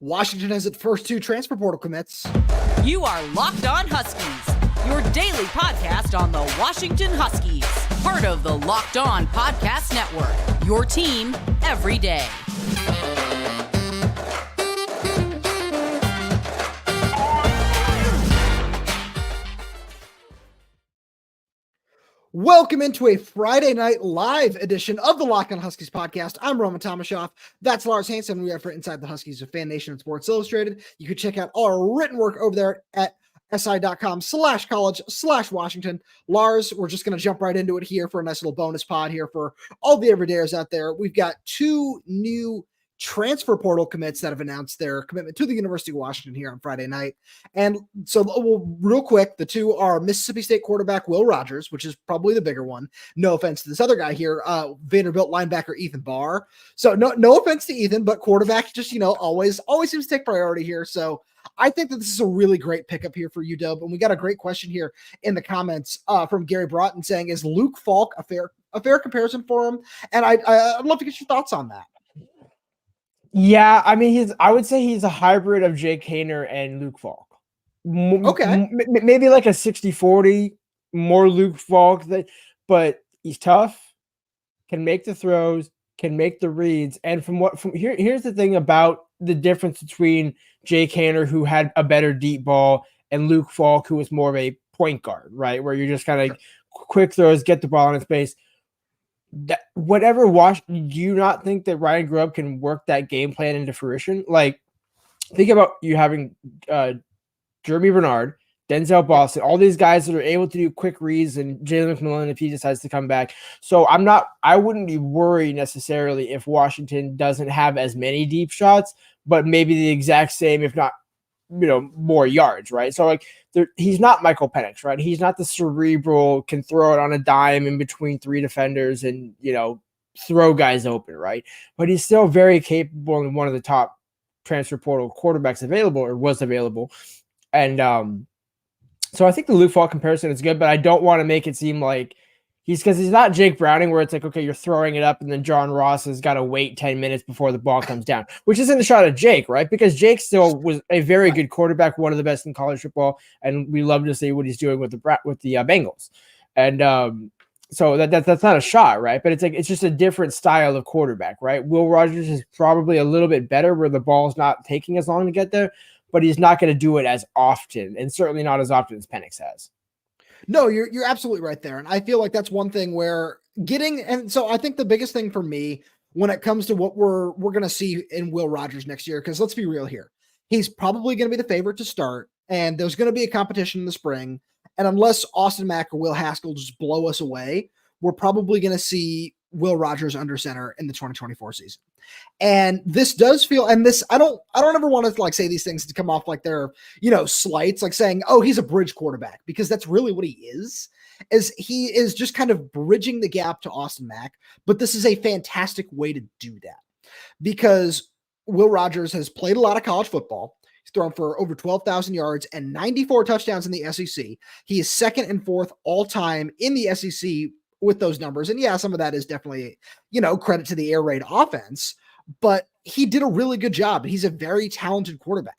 Washington has its first 2 transfer portal commits. You are Locked On Huskies, your daily podcast on the Washington Huskies, part of the Locked On Podcast Network, your team every day. Welcome into a Friday night live edition of the Locked On Huskies podcast. I'm Roman Tomashoff. That's Lars Hanson. We are for Inside the Huskies of Fan Nation and Sports Illustrated. You can check out our written work over there at si.com/college/Washington. Lars, we're just going to jump right into it here for a nice little bonus pod here for all the everydayers out there. We've got 2 new transfer portal commits that have announced their commitment to the University of Washington here on Friday night. And so real quick, the 2 are Mississippi State quarterback Will Rogers, which is probably the bigger one. No offense to this other guy here, Vanderbilt linebacker Ethan Barr. So no offense to Ethan, but quarterback just, always seems to take priority here. So I think that this is a really great pickup here for UW. And we got a great question here in the comments from Gary Broughton saying, is Luke Falk a fair comparison for him? And I'd love to get your thoughts on that. Yeah, I mean, I would say he's a hybrid of Jake Haener and Luke Falk. Okay. Maybe like a 60-40, more Luke Falk, but he's tough, can make the throws, can make the reads. And here's the thing about the difference between Jake Haener, who had a better deep ball, and Luke Falk, who was more of a point guard, right? Where you're just kind of quick throws, get the ball in space. Do you not think that Ryan Grubb can work that game plan into fruition? Like, think about you having Jeremy Bernard, Denzel Boston, all these guys that are able to do quick reads, and Jalen McMillan if he decides to come back. So I wouldn't be worried necessarily if Washington doesn't have as many deep shots, but maybe the exact same, if not, more yards, right? So he's not Michael Penix, right? He's not the cerebral, can throw it on a dime in between 3 defenders and, throw guys open, right? But he's still very capable and one of the top transfer portal quarterbacks available, or was available. And so I think the Luke Falk comparison is good, but I don't want to make it seem like he's not Jake Browning, where it's like, okay, you're throwing it up and then John Ross has got to wait 10 minutes before the ball comes down, which isn't a shot at Jake, right? Because Jake still was a very good quarterback, one of the best in college football, and we love to see what he's doing with the Bengals. And so that's not a shot, right? But it's just a different style of quarterback, right? Will Rogers is probably a little bit better where the ball's not taking as long to get there, but he's not going to do it as often, and certainly not as often as Penix has. No, you're absolutely right there. And I feel like that's one thing where so I think the biggest thing for me when it comes to what we're going to see in Will Rogers next year, because let's be real here, he's probably going to be the favorite to start, and there's going to be a competition in the spring. And unless Austin Mack or Will Haskell just blow us away, we're probably going to see Will Rogers under center in the 2024 season. And this does feel, and this, I don't ever want to say these things to come off like they're, slights, like saying, oh, he's a bridge quarterback, because that's really what he is he is just kind of bridging the gap to Austin Mack. But this is a fantastic way to do that, because Will Rogers has played a lot of college football. He's thrown for over 12,000 yards and 94 touchdowns in the SEC. He is 2nd and 4th all time in the SEC with those numbers. And yeah, some of that is definitely, credit to the air raid offense, but he did a really good job. He's a very talented quarterback.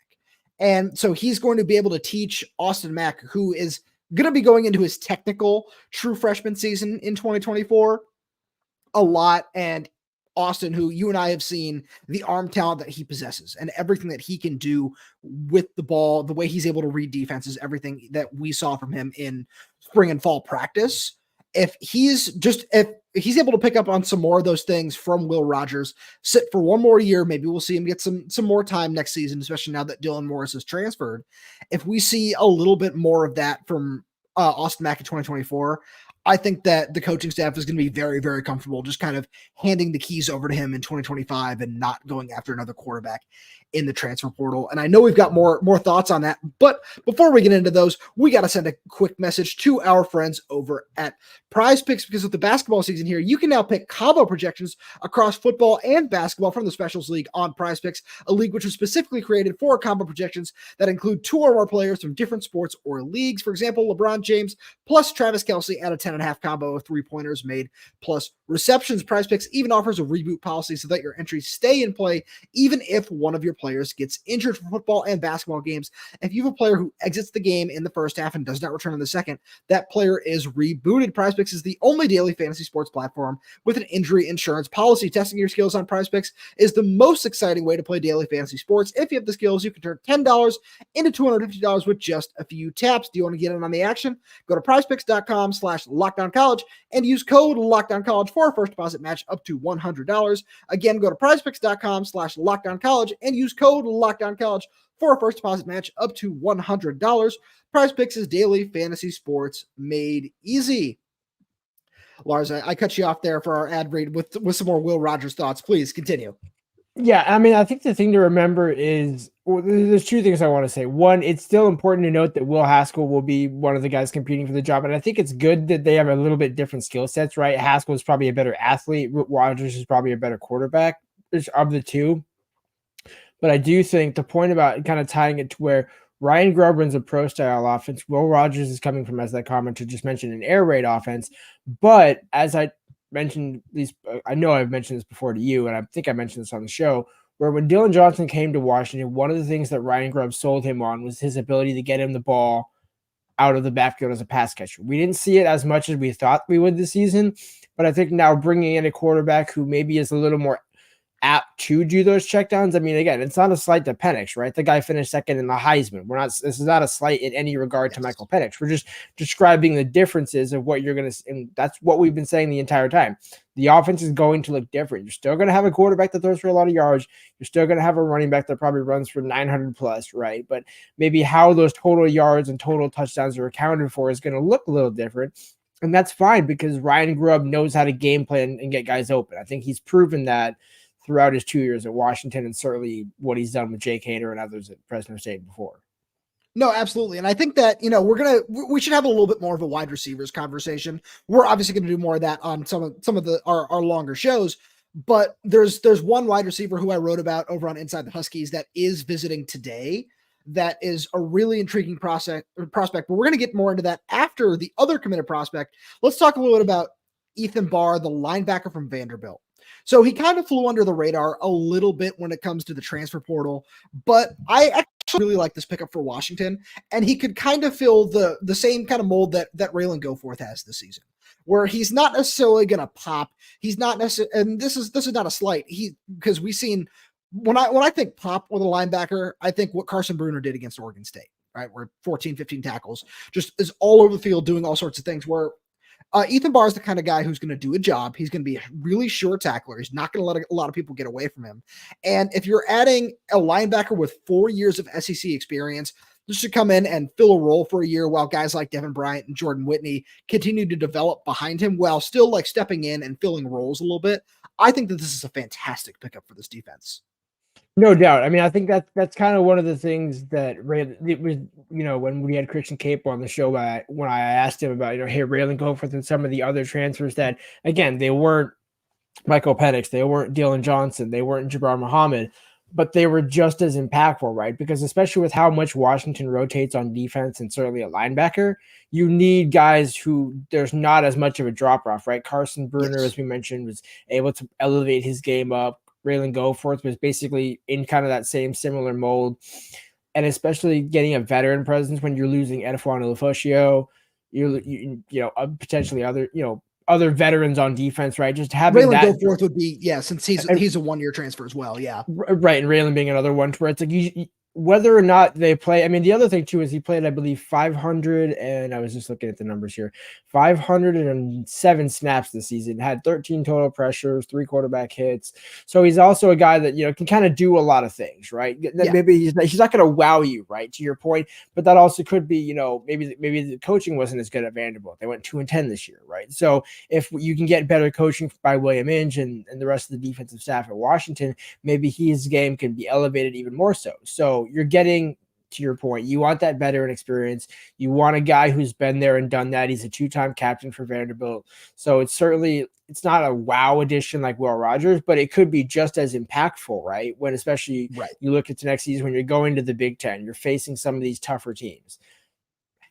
And so he's going to be able to teach Austin Mack, who is going to be going into his technical true freshman season in 2024, a lot. And Austin, who you and I have seen the arm talent that he possesses and everything that he can do with the ball, the way he's able to read defenses, everything that we saw from him in spring and fall practice. If he's able to pick up on some more of those things from Will Rogers, sit for one more year, maybe we'll see him get some more time next season, especially now that Dylan Morris has transferred. If we see a little bit more of that from Austin Mack in 2024, I think that the coaching staff is going to be very, very comfortable just kind of handing the keys over to him in 2025 and not going after another quarterback in the transfer portal. And I know we've got more thoughts on that, but before we get into those, we got to send a quick message to our friends over at Prize Picks, because with the basketball season here, you can now pick combo projections across football and basketball from the Specials League on Prize Picks, a league which was specifically created for combo projections that include 2 or more players from different sports or leagues. For example, LeBron James plus Travis Kelce at a 10 10.5 combo of 3-pointers made plus receptions. PrizePicks even offers a reboot policy so that your entries stay in play even if one of your players gets injured for football and basketball games. If you have a player who exits the game in the first half and does not return in the second, that player is rebooted. PrizePicks is the only daily fantasy sports platform with an injury insurance policy. Testing your skills on PrizePicks is the most exciting way to play daily fantasy sports. If you have the skills, you can turn $10 into $250 with just a few taps. Do you want to get in on the action? Go to prizepicks.com/LockedOnCollege and use code LockedOnCollege for a first deposit match up to $100. Again, go to prizepicks.com/LockedOnCollege and use code LockedOnCollege for a first deposit match up to $100. PrizePicks is daily fantasy sports made easy. Lars, I cut you off there for our ad read with some more Will Rogers thoughts. Please continue. Yeah, I mean, I think the thing to remember is there's two things I want to say. One, it's still important to note that Will Haskell will be one of the guys competing for the job, and I think it's good that they have a little bit different skill sets, right? Haskell is probably a better athlete. Rogers is probably a better quarterback of the two. But I do think the point about kind of tying it to where Ryan Grubb runs a pro-style offense, Will Rogers is coming from, as that commenter just mentioned, an air raid offense. But as I mentioned, I know I've mentioned this before to you, and I think I mentioned this on the show, where when Dylan Johnson came to Washington, one of the things that Ryan Grubb sold him on was his ability to get him the ball out of the backfield as a pass catcher. We didn't see it as much as we thought we would this season, but I think now bringing in a quarterback who maybe is a little more apt to do those checkdowns. I mean, again, it's not a slight to Penix, right? The guy finished second in the Heisman. This is not a slight in any regard to Michael Penix. We're just describing the differences of what you're going to, and that's what we've been saying the entire time. The offense is going to look different. You're still going to have a quarterback that throws for a lot of yards. You're still going to have a running back that probably runs for 900 plus, right? But maybe how those total yards and total touchdowns are accounted for is going to look a little different. And that's fine because Ryan Grubb knows how to game plan and get guys open. I think he's proven that throughout his 2 years at Washington, and certainly what he's done with Jake Hader and others at Fresno State before. No, absolutely. And I think that, we should have a little bit more of a wide receivers conversation. We're obviously going to do more of that on some of our longer shows, but there's one wide receiver who I wrote about over on Inside the Huskies that is visiting today. That is a really intriguing prospect, but we're going to get more into that after the other committed prospect. Let's talk a little bit about Ethan Barr, the linebacker from Vanderbilt. So he kind of flew under the radar a little bit when it comes to the transfer portal, but I actually really like this pickup for Washington, and he could kind of fill the same kind of mold that Raylan Goforth has this season, where he's not necessarily going to pop. He's not necessarily, and this is not a slight. Because we've seen when I think pop with a linebacker, I think what Carson Bruner did against Oregon State, right? Where 14, 15 tackles, just is all over the field doing all sorts of things where Ethan Barr is the kind of guy who's going to do a job. He's going to be a really sure tackler. He's not going to let a lot of people get away from him. And if you're adding a linebacker with 4 years of SEC experience, this should come in and fill a role for a year while guys like Devin Bryant and Jordan Whitney continue to develop behind him while still like stepping in and filling roles a little bit. I think that this is a fantastic pickup for this defense. No doubt. I mean, I think that's kind of one of the things that it was, when we had Christian Cape on the show, when I asked him about, hey, Raylan Goforth and some of the other transfers that, again, they weren't Michael Penix, they weren't Dylan Johnson, they weren't Jabbar Muhammad, but they were just as impactful, right? Because especially with how much Washington rotates on defense and certainly at linebacker, you need guys who there's not as much of a drop off, right? Carson Bruner, as we mentioned, was able to elevate his game up. Raylan Goforth was basically in kind of that same similar mold, and especially getting a veteran presence when you're losing Edifon Olufoshio, potentially other veterans on defense, right? Just having Raylan Goforth would be, since he's a 1-year transfer as well, yeah. Right, and Raylan being another one where it's like whether or not they play. I mean, the other thing too is he played, I believe, 500, and I was just looking at the numbers here, 507 snaps this season, had 13 total pressures, 3 quarterback hits. So he's also a guy that, can kind of do a lot of things, right? Yeah. Maybe he's not going to wow you, right? To your point, but that also could be, maybe the coaching wasn't as good at Vanderbilt. They went 2-10 this year, right? So if you can get better coaching by William Inge and the rest of the defensive staff at Washington, maybe his game can be elevated even more so. So you're getting, to your point, you want that veteran experience. You want a guy who's been there and done that. He's a 2-time captain for Vanderbilt. So it's not a wow addition like Will Rogers, but it could be just as impactful, right? When especially you look at the next season when you're going to the Big Ten, you're facing some of these tougher teams.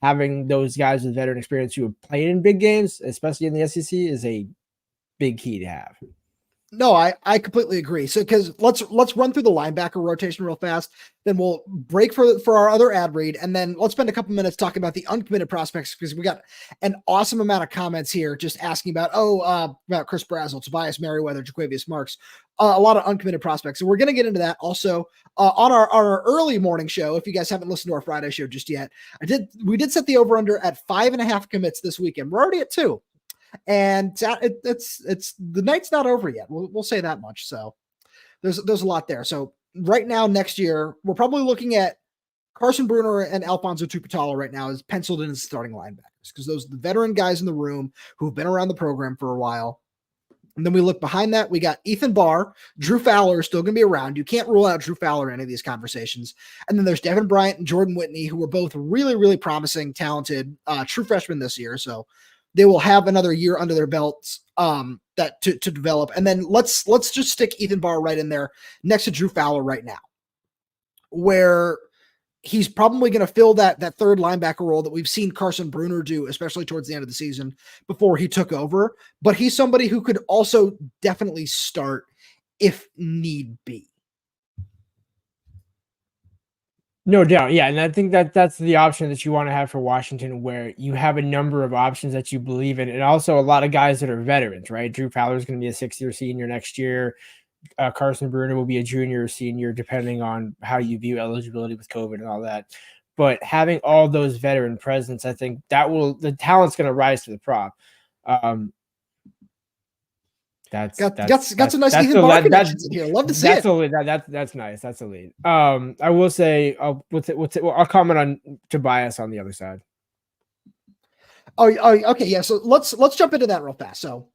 having those guys with veteran experience who have played in big games, especially in the SEC, is a big key to have. No, I completely agree. So because let's run through the linebacker rotation real fast, then we'll break for our other ad read, and then let's spend a couple minutes talking about the uncommitted prospects because we got an awesome amount of comments here just asking about about Chris Brazzell, Tobias Merriweather, Jaquavius Marks, a lot of uncommitted prospects. So we're gonna get into that also on our early morning show. If you guys haven't listened to our Friday show just yet, we did set the over under at 5.5 commits this weekend. We're already at 2. And it's the night's not over yet. We'll say that much. So there's a lot there. So right now, next year, we're probably looking at Carson Bruner and Alfonso Tuputala right now is penciled in as starting linebackers because those are the veteran guys in the room who've been around the program for a while. And then we look behind that. We got Ethan Barr, Drew Fowler is still going to be around. You can't rule out Drew Fowler in any of these conversations. And then there's Devin Bryant and Jordan Whitney, who are both really, really promising, talented, true freshmen this year. So they will have another year under their belts that to develop. And then let's just stick Ethan Barr right in there next to Drew Fowler right now, where he's probably going to fill that third linebacker role that we've seen Carson Bruner do, especially towards the end of the season before he took over. But he's somebody who could also definitely start if need be. No doubt. Yeah. And I think that's the option that you want to have for Washington, where you have a number of options that you believe in. And also a lot of guys that are veterans, right? Drew Fowler is going to be a 6-year senior next year. Carson Bruner will be a junior or senior, depending on how you view eligibility with COVID and all that. But having all those veteran presence, I think the talent's going to rise to the prop. Got some nice Ethan Barr connections in here. Love to see it. That's nice. That's a lead. I will say, I'll comment on Tobias on the other side. Oh, okay, yeah. So let's jump into that real fast. So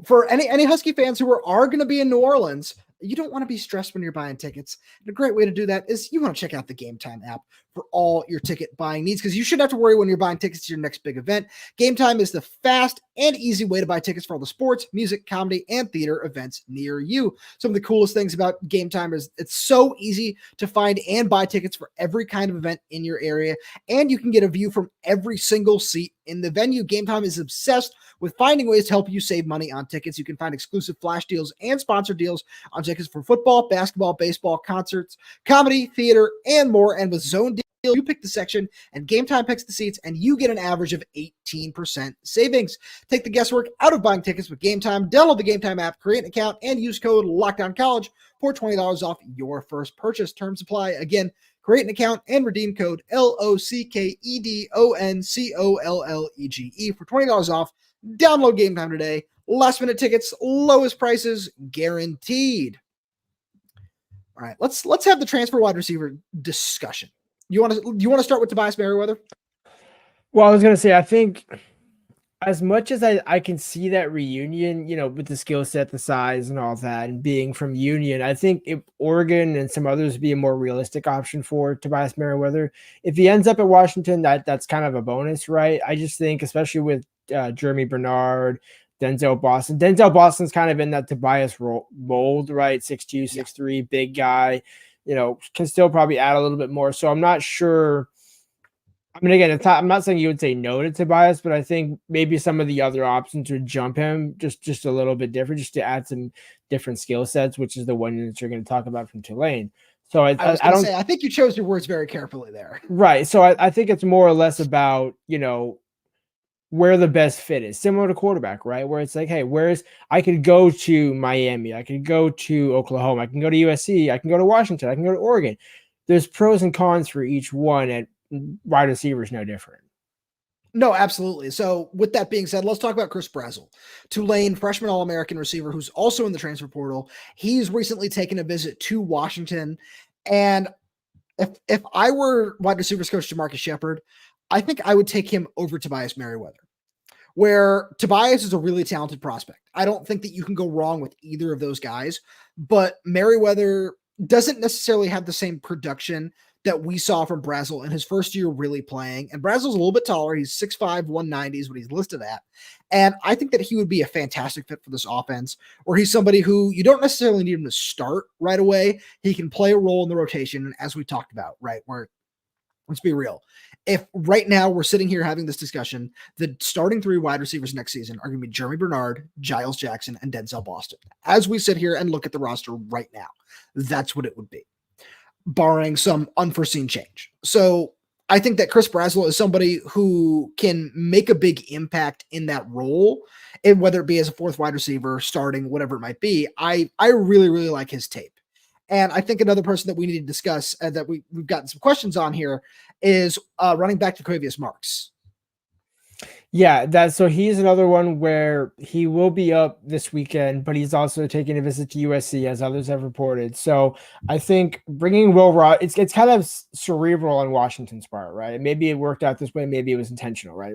for any Husky fans who are going to be in New Orleans, you don't want to be stressed when you're buying tickets. And a great way to do that is you want to check out the Game Time app for all your ticket buying needs, because you shouldn't have to worry when you're buying tickets to your next big event. Game Time is the fast and easy way to buy tickets for all the sports, music, comedy, and theater events near you. Some of the coolest things about Game Time is it's so easy to find and buy tickets for every kind of event in your area, and you can get a view from every single seat in the venue. Game Time is obsessed with finding ways to help you save money on tickets. You can find exclusive flash deals and sponsor deals on tickets for football, basketball, baseball, concerts, comedy, theater, and more. And with Zone Deal, you pick the section and Game Time picks the seats, and you get an average of 18% savings. Take the guesswork out of buying tickets with Game Time. Download the Game Time app, create an account, and use code LOCKDOWNCollege for $20 off your first purchase. Terms apply. Again, create an account and redeem code LOCKEDONCOLLEGE for $20 off. Download Game Time today. Last minute tickets, lowest prices guaranteed. All right, let's have the transfer wide receiver discussion. You want to start with Tobias Merriweather? Well, I was going to say, I think as much as I can see that reunion, with the skill set, the size, and all that, and being from Union, I think if Oregon and some others would be a more realistic option for Tobias Merriweather. If he ends up at Washington, that's kind of a bonus, right? I just think, especially with Jeremy Bernard, Denzel Boston. Denzel Boston's kind of in that Tobias mold, right? 6'2", 6'3", big guy, can still probably add a little bit more. So I'm not sure. I mean, again, I'm not saying you would say no to Tobias, but I think maybe some of the other options would jump him just a little bit different, just to add some different skill sets, which is the one that you're going to talk about from Tulane. So I think you chose your words very carefully there. Right. So I think it's more or less about, where the best fit is, similar to quarterback, right? Where it's like, hey, I could go to Miami, I could go to Oklahoma, I can go to USC, I can go to Washington, I can go to Oregon. There's pros and cons for each one, and wide receiver is no different. No, absolutely. So with that being said, let's talk about Chris Brazzell, Tulane freshman All-American receiver who's also in the transfer portal. He's recently taken a visit to Washington. And if I were wide receivers coach Jamarcus Shepard, I think I would take him over Tobias Merriweather, where Tobias is a really talented prospect. I don't think that you can go wrong with either of those guys, but Merriweather doesn't necessarily have the same production that we saw from Brazzell in his first year really playing. And Brazzell's a little bit taller. He's 6'5", 190 is what he's listed at. And I think that he would be a fantastic fit for this offense, where he's somebody who you don't necessarily need him to start right away. He can play a role in the rotation, as we talked about, right? Where Let's be real. If right now we're sitting here having this discussion, the starting 3 wide receivers next season are going to be Jeremy Bernard, Giles Jackson, and Denzel Boston. As we sit here and look at the roster right now, that's what it would be, barring some unforeseen change. So I think that Chris Brazzell is somebody who can make a big impact in that role, and whether it be as a 4th wide receiver, starting, whatever it might be. I really, really like his tape. And I think another person that we need to discuss that we've gotten some questions on here is running back to Quavius Marks. Yeah, so he's another one where he will be up this weekend, but he's also taking a visit to USC, as others have reported. So I think bringing Will Rogers, it's kind of cerebral on Washington's part, right? Maybe it worked out this way, maybe it was intentional, right?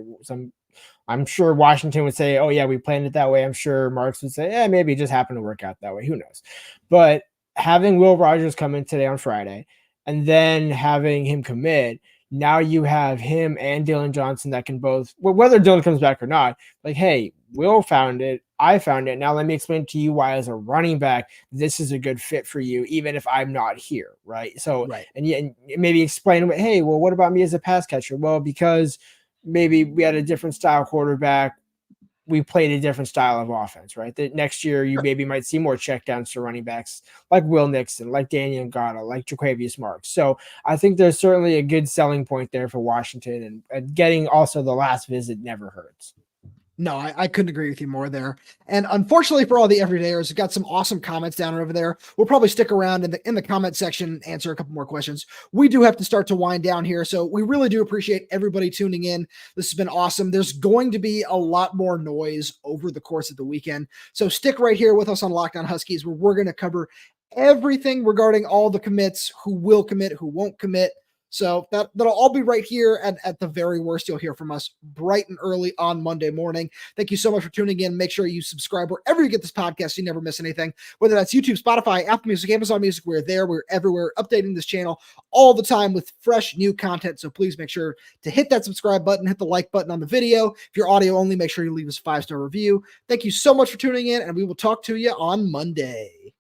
I'm sure Washington would say, oh yeah, we planned it that way. I'm sure Marks would say, yeah, maybe it just happened to work out that way. Who knows? But having Will Rogers come in today on Friday and then having him commit, now you have him and Dylan Johnson that can both, whether Dylan comes back or not, like, hey, Will found it. I found it. Now let me explain to you why as a running back, this is a good fit for you, even if I'm not here. Right. So, right. And maybe explain, hey, well, what about me as a pass catcher? Well, because maybe we had a different style quarterback. We played a different style of offense, right? That next year you maybe might see more checkdowns to running backs like Will Nixon, like Daniel Ngata, like Jaquavius Marks. So I think there's certainly a good selling point there for Washington, and getting also the last visit never hurts. No, I couldn't agree with you more there. And unfortunately for all the everydayers, we've got some awesome comments down over there. We'll probably stick around in the comment section and answer a couple more questions. We do have to start to wind down here, so we really do appreciate everybody tuning in. This has been awesome. There's going to be a lot more noise over the course of the weekend, so stick right here with us on Locked On Huskies, where we're going to cover everything regarding all the commits, who will commit, who won't commit. So that'll all be right here. And at the very worst, you'll hear from us bright and early on Monday morning. Thank you so much for tuning in. Make sure you subscribe wherever you get this podcast so you never miss anything, whether that's YouTube, Spotify, Apple Music, Amazon Music. We're there. We're everywhere, updating this channel all the time with fresh new content. So please make sure to hit that subscribe button, hit the like button on the video. If you're audio only, make sure you leave us a 5-star review. Thank you so much for tuning in, and we will talk to you on Monday.